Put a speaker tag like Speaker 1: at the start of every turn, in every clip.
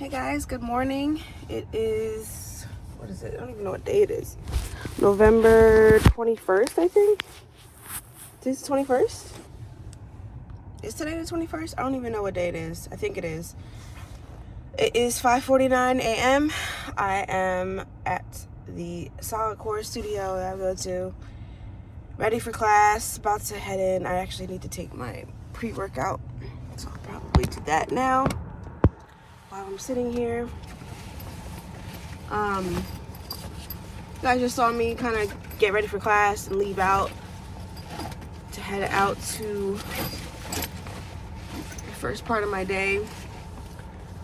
Speaker 1: Hey guys, good morning. It is, what is it? I don't even know what day it is. November 21st, I think. This is 21st? Is today the 21st? I don't even know what day it is. I think it is. It is 5:49 a.m. I am at the solid core studio that I go to. Ready for class, about to head in. I actually need to take my pre-workout, so I'll probably do that now while I'm sitting here. You guys just saw me kind of get ready for class and leave out to head out to the first part of my day.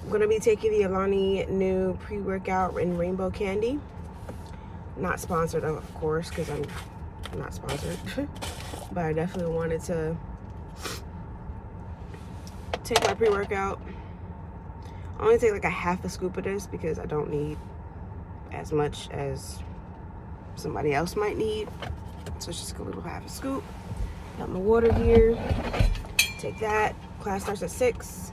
Speaker 1: I'm gonna be taking the Alana new pre-workout in rainbow candy. Not sponsored, of course, because I'm not sponsored, but I definitely wanted to take my pre-workout. I only take like a half a scoop of this because I don't need as much as somebody else might need. So it's just a little half a scoop. Got my water here. Take that. Class starts at 6.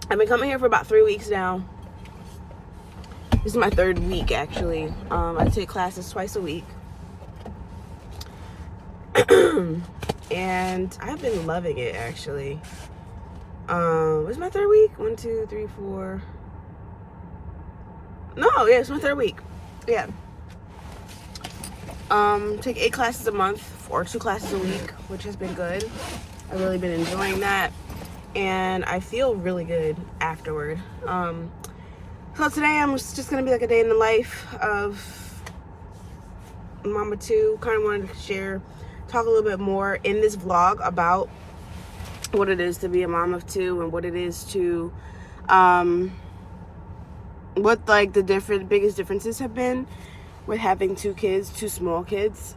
Speaker 1: I've been coming here for about 3 weeks now. This is my 3rd week actually. I take classes twice a week. And I've been loving it actually. It's my 3rd week. 1, 2, 3, 4. No, yeah, it's my 3rd week. Yeah. Take 8 classes a month or 2 classes a week, which has been good. I've really been enjoying that, and I feel really good afterward. So today I'm just gonna be like a day in the life of Mama 2. Kind of wanted to talk a little bit more in this vlog about what it is to be a mom of 2 and what it is to, what like the biggest differences have been with having 2 kids, 2 small kids,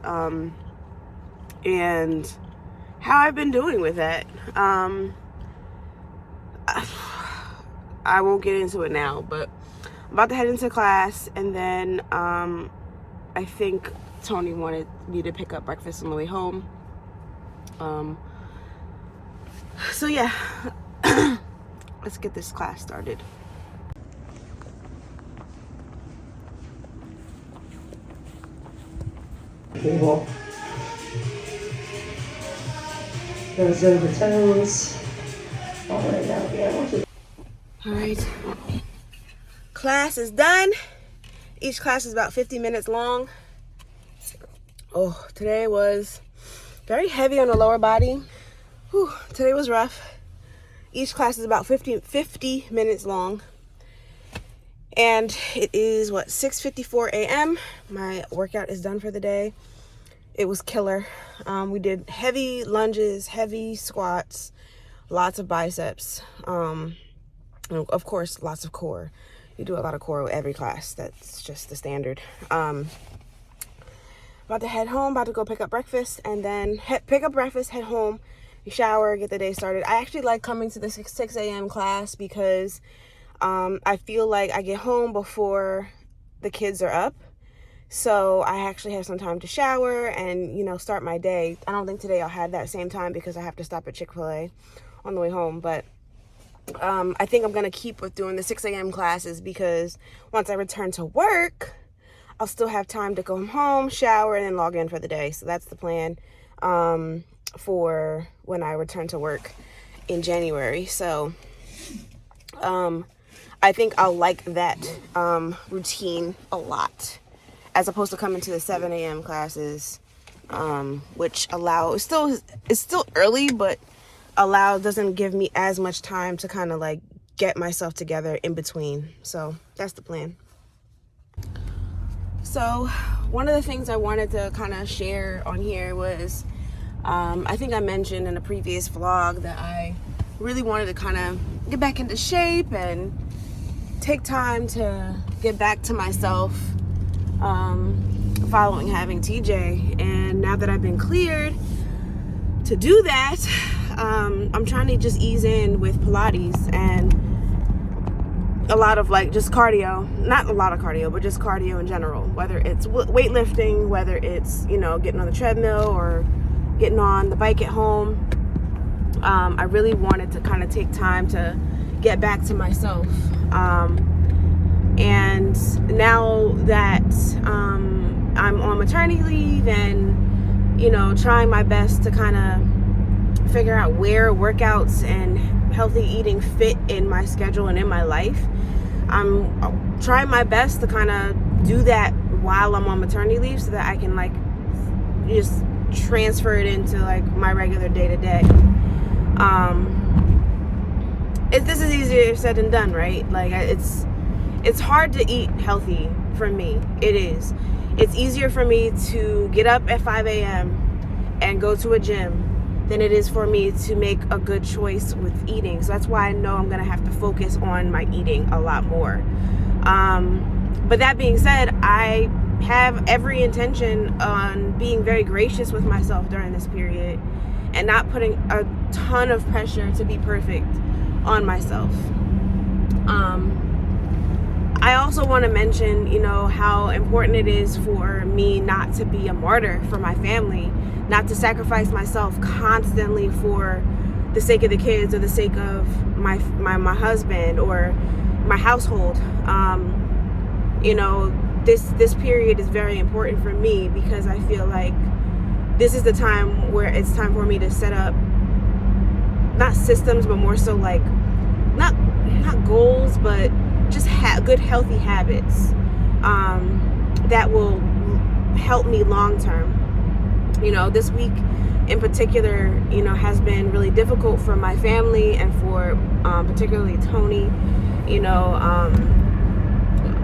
Speaker 1: and how I've been doing with that. I won't get into it now, but I'm about to head into class, and then I think Tony wanted me to pick up breakfast on the way home. So yeah, let's get this class started.
Speaker 2: Table. Those over toes. All the way down. Yeah, I want you.
Speaker 1: All right, class is done. Each class is about 50 minutes long. Oh, today was very heavy on the lower body. Whew, today was rough. Each class is about 50 minutes long. And it is, 6:54 a.m. My workout is done for the day. It was killer. We did heavy lunges, heavy squats, lots of biceps. Of course, lots of core. You do a lot of core with every class. That's just the standard. About to head home, about to go pick up breakfast, and then pick up breakfast, head home, shower, get the day started. I actually like coming to the 6 a.m. class because I feel like I get home before the kids are up. So I actually have some time to shower and, start my day. I don't think today I'll have that same time because I have to stop at Chick-fil-A on the way home. But I think I'm going to keep with doing the 6 a.m. classes because once I return to work, I'll still have time to go home, shower, and then log in for the day. So that's the plan for when I return to work in January. So I think I'll like that routine a lot, as opposed to coming to the 7 a.m. classes, which it's still early, but doesn't give me as much time to kind of like get myself together in between. So that's the plan. So one of the things I wanted to kind of share on here was, I think I mentioned in a previous vlog that I really wanted to kind of get back into shape and take time to get back to myself following having TJ. And now that I've been cleared to do that, I'm trying to just ease in with Pilates and a lot of like just cardio. Not a lot of cardio, but just cardio in general, whether it's weightlifting, whether it's getting on the treadmill or getting on the bike at home. I really wanted to kind of take time to get back to myself. And now that I'm on maternity leave and, you know, trying my best to kind of figure out where workouts and healthy eating fit in my schedule and in my life, I'm trying my best to kind of do that while I'm on maternity leave so that I can like just transfer it into like my regular day-to-day. This is easier said than done, right? Like it's hard to eat healthy for me. It is. It's easier for me to get up at 5 a.m. and go to a gym than it is for me to make a good choice with eating. So that's why I know I'm going to have to focus on my eating a lot more. But that being said, I have every intention on being very gracious with myself during this period and not putting a ton of pressure to be perfect on myself. I also want to mention, you know, how important it is for me not to be a martyr for my family, not to sacrifice myself constantly for the sake of the kids or the sake of my husband or my household. You know, this period is very important for me because I feel like this is the time where it's time for me to set up not systems, but more so like not goals, but just good healthy habits that will help me long term. You know, this week in particular, you know, has been really difficult for my family and for particularly Tony. You know,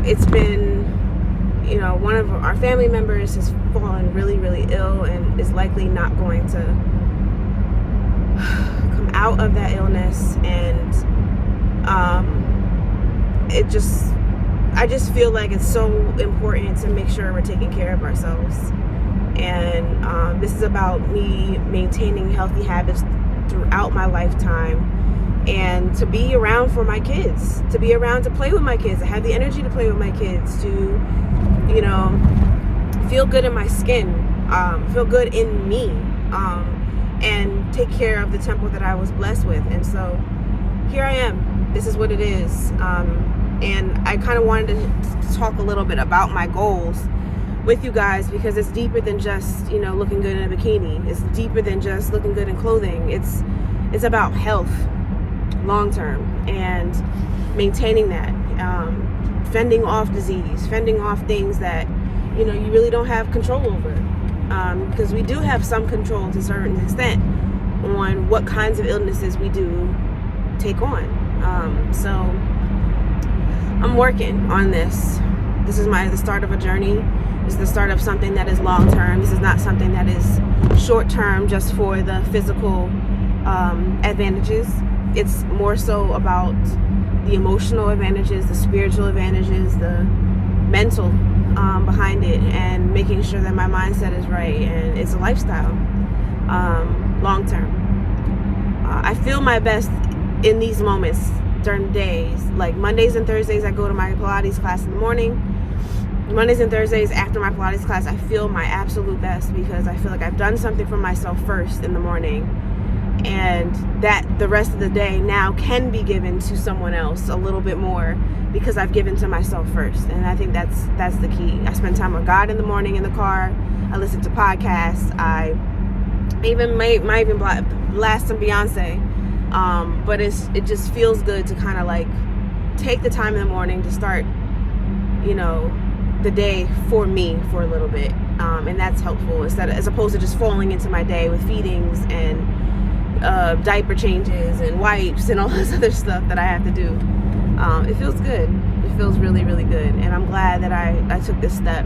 Speaker 1: it's been, you know, one of our family members has fallen really, really ill and is likely not going to come out of that illness. And I just feel like it's so important to make sure we're taking care of ourselves. And this is about me maintaining healthy habits throughout my lifetime and to be around for my kids, to be around to play with my kids, to have the energy to play with my kids, to, you know, feel good in my skin, feel good in me, and take care of the temple that I was blessed with. And so here I am. This is what it is. And I kind of wanted to talk a little bit about my goals with you guys because it's deeper than just, you know, looking good in a bikini. It's deeper than just looking good in clothing. It's about health long term and maintaining that, fending off disease, fending off things that, you know, you really don't have control over, because we do have some control to a certain extent on what kinds of illnesses we do take on. So I'm working on this. This is the start of a journey. This is the start of something that is long term. This is not something that is short term just for the physical advantages. It's more so about the emotional advantages, the spiritual advantages, the mental behind it, and making sure that my mindset is right. And it's a lifestyle, long term. I feel my best in these moments during the days. Like Mondays and Thursdays, I go to my Pilates class in the morning. Mondays and Thursdays after my Pilates class, I feel my absolute best because I feel like I've done something for myself first in the morning, and that the rest of the day now can be given to someone else a little bit more because I've given to myself first. And I think that's the key. I spend time with God in the morning in the car. I listen to podcasts. I even might even blast some Beyonce. But it just feels good to kind of like take the time in the morning to start, you know, the day for me for a little bit. And that's helpful as opposed to just falling into my day with feedings and diaper changes and wipes and all this other stuff that I have to do. It feels good. It feels really, really good. And I'm glad that I took this step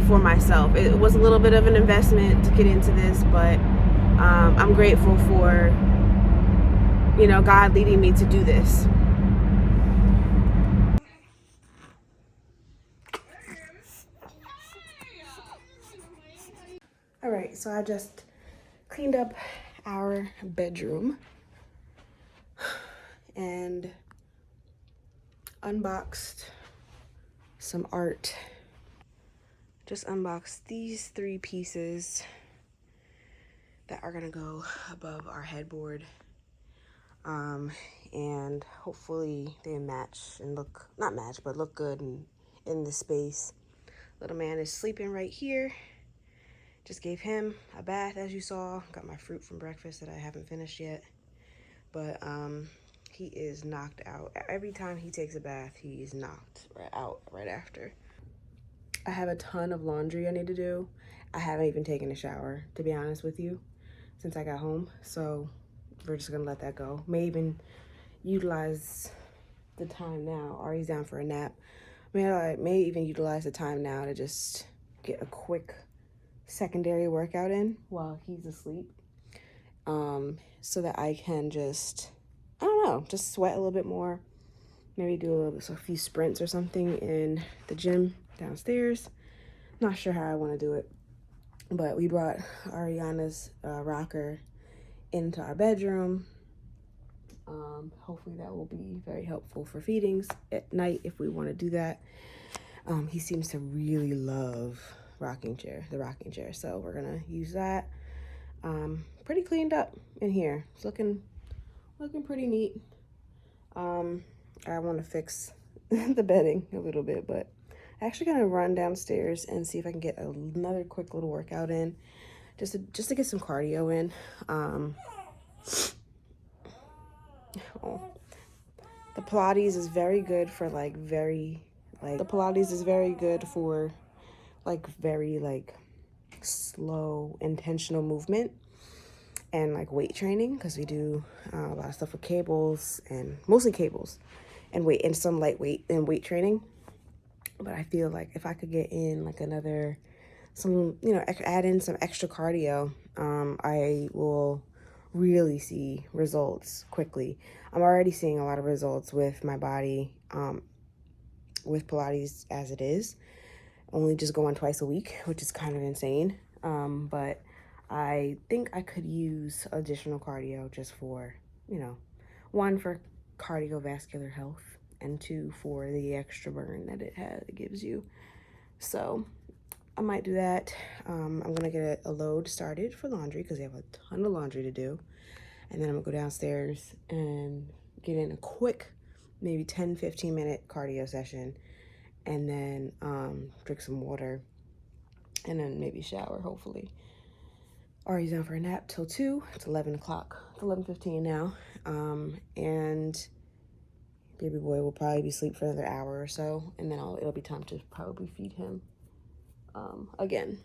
Speaker 1: for myself. It was a little bit of an investment to get into this, but I'm grateful for, you know, God leading me to do this. All right, so I just cleaned up our bedroom and unboxed some art. Just unboxed these 3 pieces. that are gonna go above our headboard. And hopefully they match and look, not match, but look good in the space. Little man is sleeping right here. Just gave him a bath, as you saw. Got my fruit from breakfast that I haven't finished yet. But he is knocked out. Every time he takes a bath, he's knocked out right after. I have a ton of laundry I need to do. I haven't even taken a shower, to be honest with you, since I got home. So we're just gonna let that go. May even utilize the time now. Ari's down for a nap. I may even utilize the time now to just get a quick secondary workout in while he's asleep. So that I can just, I don't know, just sweat a little bit more. Maybe do a few sprints or something in the gym downstairs. Not sure how I want to do it. But we brought Ariana's rocker into our bedroom. Hopefully that will be very helpful for feedings at night if we want to do that. He seems to really love the rocking chair. So we're gonna use that. Pretty cleaned up in here. It's looking pretty neat. I want to fix the bedding a little bit, but I'm actually gonna run downstairs and see if I can get another quick little workout in, just to get some cardio in. The Pilates is very good for very slow, intentional movement and weight training, because we do a lot of stuff with cables, and mostly cables and weight, and some lightweight and weight training. But I feel like if I could get in add in some extra cardio, I will really see results quickly. I'm already seeing a lot of results with my body, with Pilates as it is. Only just going twice a week, which is kind of insane. But I think I could use additional cardio just for, one, for cardiovascular health, and two, for the extra burn that it gives you. So I might do that. I'm gonna get a load started for laundry because they have a ton of laundry to do. And then I'm gonna go downstairs and get in a quick, maybe 10-15 minute cardio session, and then drink some water, and then maybe shower, hopefully. Ari's down for a nap till 2. It's 11 o'clock. It's 11:15 now. And baby boy will probably be asleep for another hour or so, and then it'll be time to probably feed him again.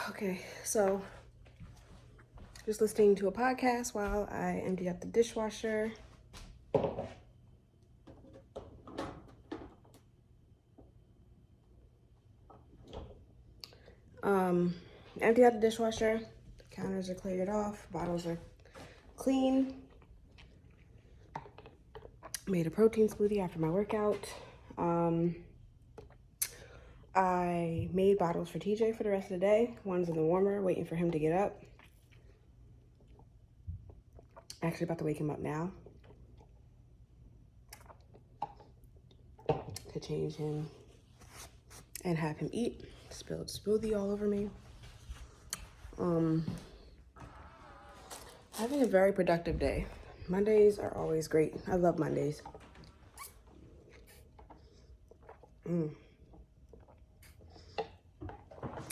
Speaker 1: Okay, so just listening to a podcast while I empty out the dishwasher. Empty out the dishwasher. The counters are cleared off. Bottles are clean. Made a protein smoothie after my workout. I made bottles for TJ for the rest of the day. One's in the warmer, waiting for him to get up. Actually about to wake him up now to change him and have him eat. Spilled smoothie all over me. Having a very productive day. Mondays are always great. I love Mondays.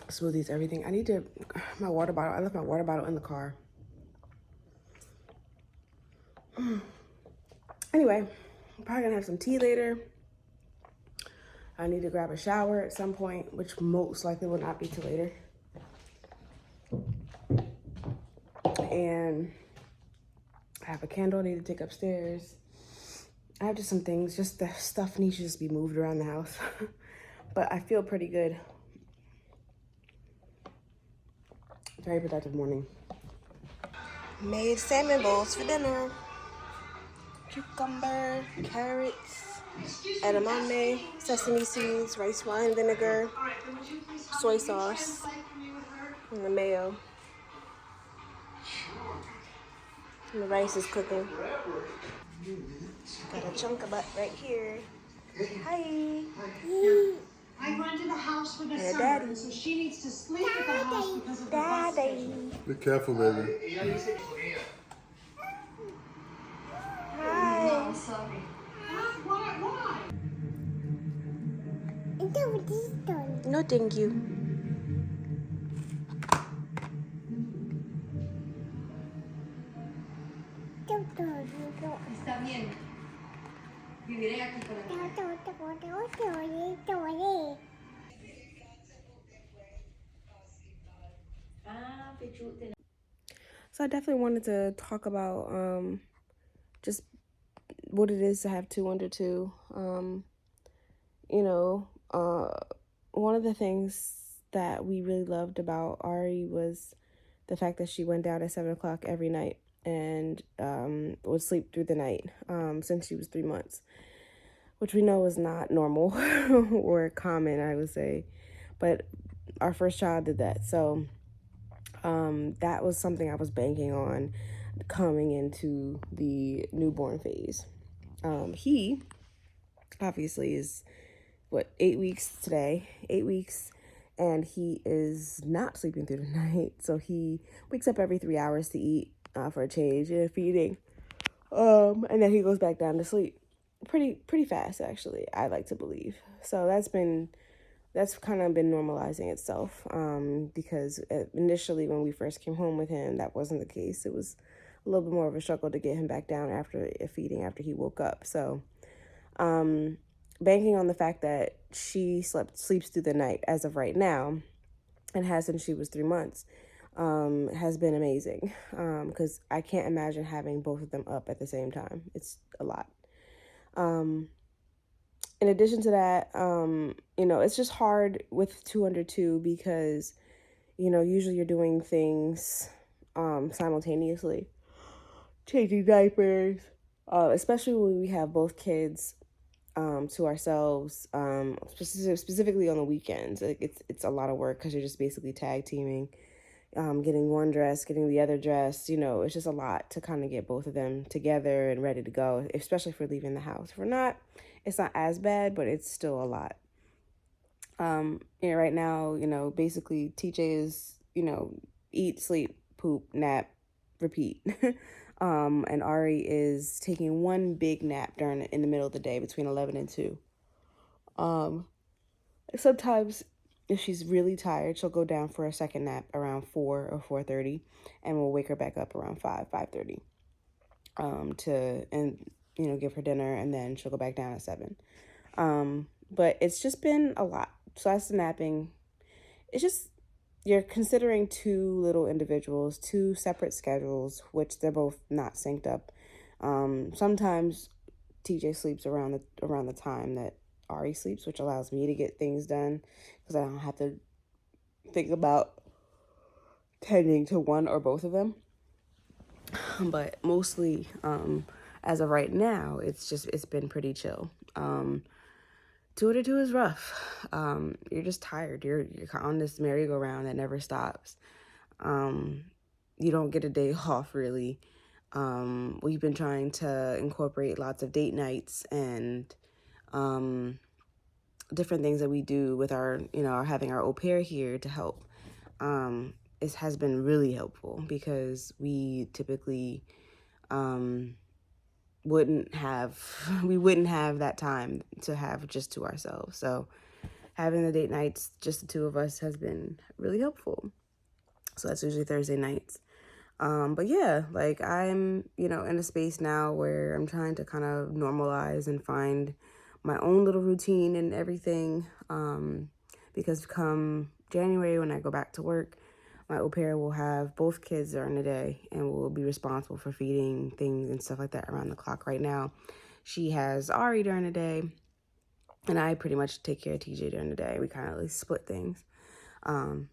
Speaker 1: smoothies, everything. I need to, my water bottle, I left my water bottle in the car. Anyway, I'm probably gonna have some tea later. I need to grab a shower at some point, which most likely will not be till later. And I have a candle I need to take upstairs. I have just some things, just the stuff needs to just be moved around the house. But I feel pretty good. Very productive morning. Made salmon bowls for dinner. Cucumber, carrots, edamame, sesame seeds, rice wine vinegar, soy sauce, and the mayo. And the rice is cooking. Got a chunk of butt right here. Hi.
Speaker 3: I rented a house for the
Speaker 1: And a
Speaker 3: summer,
Speaker 1: daddy.
Speaker 3: so she needs to sleep at the house because of the
Speaker 1: Daddy.
Speaker 4: Be careful, baby.
Speaker 1: Hi.
Speaker 3: I'm sorry. Why?
Speaker 1: No, thank you.
Speaker 3: Está bien. Viviré aquí con él.
Speaker 1: So I definitely wanted to talk about just what it is to have two under two. You know, one of the things that we really loved about Ari was the fact that she went down at 7 o'clock every night and would sleep through the night since she was 3 months, which we know is not normal or common, I would say. But our first child did that. So that was something I was banking on coming into the newborn phase. He obviously is 8 weeks today, 8 weeks, and he is not sleeping through the night. So he wakes up every 3 hours to eat for a change and feeding, and then he goes back down to sleep pretty fast, actually, I like to believe. So that's kind of been normalizing itself, because initially when we first came home with him, that wasn't the case. It was a little bit more of a struggle to get him back down after feeding after he woke up. So banking on the fact that she sleeps through the night as of right now, and has since she was 3 months, has been amazing, because I can't imagine having both of them up at the same time. It's a lot. In addition to that, it's just hard with two under two because, usually you're doing things simultaneously, changing diapers, especially when we have both kids to ourselves, specifically on the weekends. It's a lot of work because you're just basically tag teaming, getting one dress, getting the other dress. It's just a lot to kind of get both of them together and ready to go, especially if we're leaving the house. If we're not, it's not as bad, but it's still a lot. Right now, basically TJ is, eat, sleep, poop, nap, repeat. And Ari is taking one big nap in the middle of the day between 11 and 2. Sometimes if she's really tired, she'll go down for a second nap around 4 or 4:30, and we'll wake her back up around 5:30, give her dinner, and then she'll go back down at 7. But it's just been a lot. So that's the napping. It's just, you're considering two little individuals, two separate schedules, which they're both not synced up. Sometimes TJ sleeps around the time that Ari sleeps, which allows me to get things done because I don't have to think about tending to one or both of them. But mostly, as of right now, it's been pretty chill. 2 under 2 is rough. You're just tired. You're on this merry-go-round that never stops. You don't get a day off, really. We've been trying to incorporate lots of date nights and different things that we do with our having our au pair here to help. It has been really helpful because we typically wouldn't have that time to have just to ourselves. So having the date nights, just the two of us, has been really helpful. So that's usually Thursday nights. But yeah, like I'm, in a space now where I'm trying to kind of normalize and find my own little routine and everything. Because come January, when I go back to work, my au pair will have both kids during the day and will be responsible for feeding things and stuff like that around the clock. Right now, she has Ari during the day, and I pretty much take care of TJ during the day. We kind of like split things.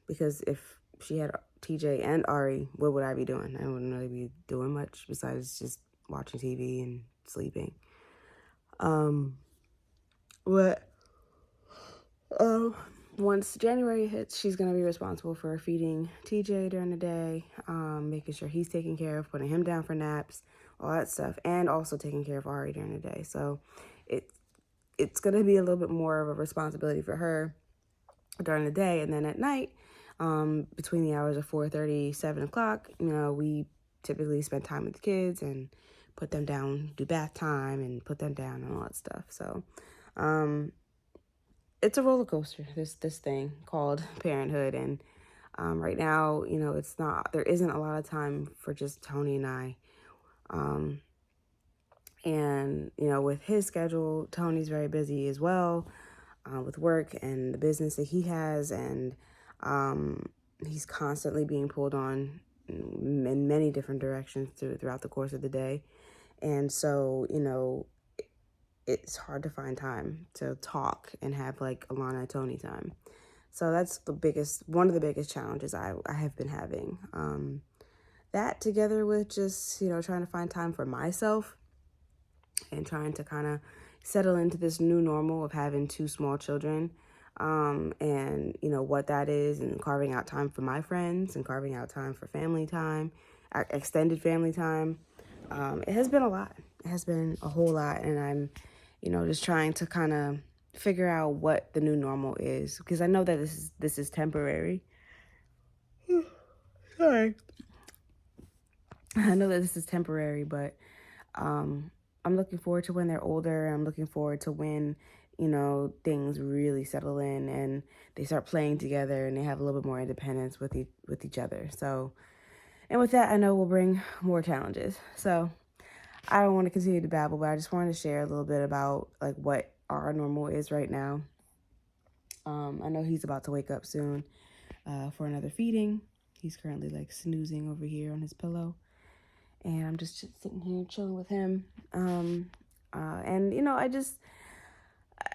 Speaker 1: Because if she had TJ and Ari, what would I be doing? I wouldn't really be doing much besides just watching TV and sleeping. But once January hits, she's gonna be responsible for feeding TJ during the day, making sure he's taken care of, putting him down for naps, all that stuff, and also taking care of Ari during the day. So it's gonna be a little bit more of a responsibility for her during the day, and then at night, between the hours of 4:30, 7 o'clock, we typically spend time with the kids and put them down, do bath time and put them down and all that stuff. So it's a roller coaster, this thing called parenthood. And right now, there isn't a lot of time for just Tony and I. And with his schedule, Tony's very busy as well, with work and the business that he has, and he's constantly being pulled on in many different directions throughout the course of the day. And so, it's hard to find time to talk and have like Alana and Tony time. So that's one of the biggest challenges I have been having. That together with just, trying to find time for myself and trying to kind of settle into this new normal of having two small children, and what that is, and carving out time for my friends and carving out time for family time, extended family time. It has been a lot. It has been a whole lot, and I'm just trying to kind of figure out what the new normal is, because I know that this is temporary. Sorry. I know that this is temporary, but I'm looking forward to when they're older. I'm looking forward to when, things really settle in and they start playing together and they have a little bit more independence with each other. So, and with that, I know will bring more challenges. So I don't want to continue to babble, but I just wanted to share a little bit about like what our normal is right now. I know he's about to wake up soon for another feeding. He's currently like snoozing over here on his pillow. And I'm just sitting here chilling with him. And,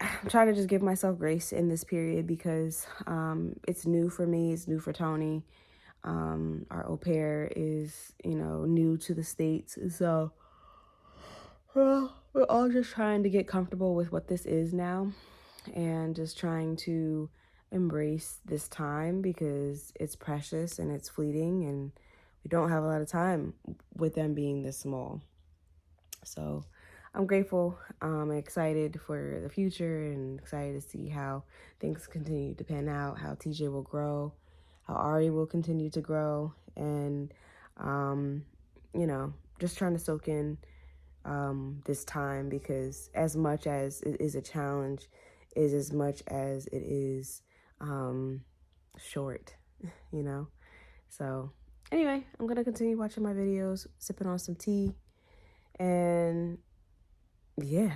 Speaker 1: I'm trying to just give myself grace in this period because it's new for me. It's new for Tony. Our au pair is, new to the States. So we're all just trying to get comfortable with what this is now and just trying to embrace this time because it's precious and it's fleeting and we don't have a lot of time with them being this small. So I'm grateful. I'm excited for the future and excited to see how things continue to pan out, how TJ will grow, how Ari will continue to grow, and, just trying to soak in this time, because as much as it is a challenge, is as much as it is short, So anyway, I'm going to continue watching my videos, sipping on some tea, and yeah.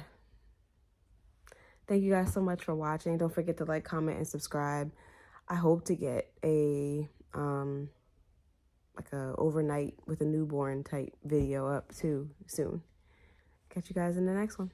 Speaker 1: Thank you guys so much for watching. Don't forget to like, comment, and subscribe. I hope to get a overnight with a newborn type video up too soon. Catch you guys in the next one.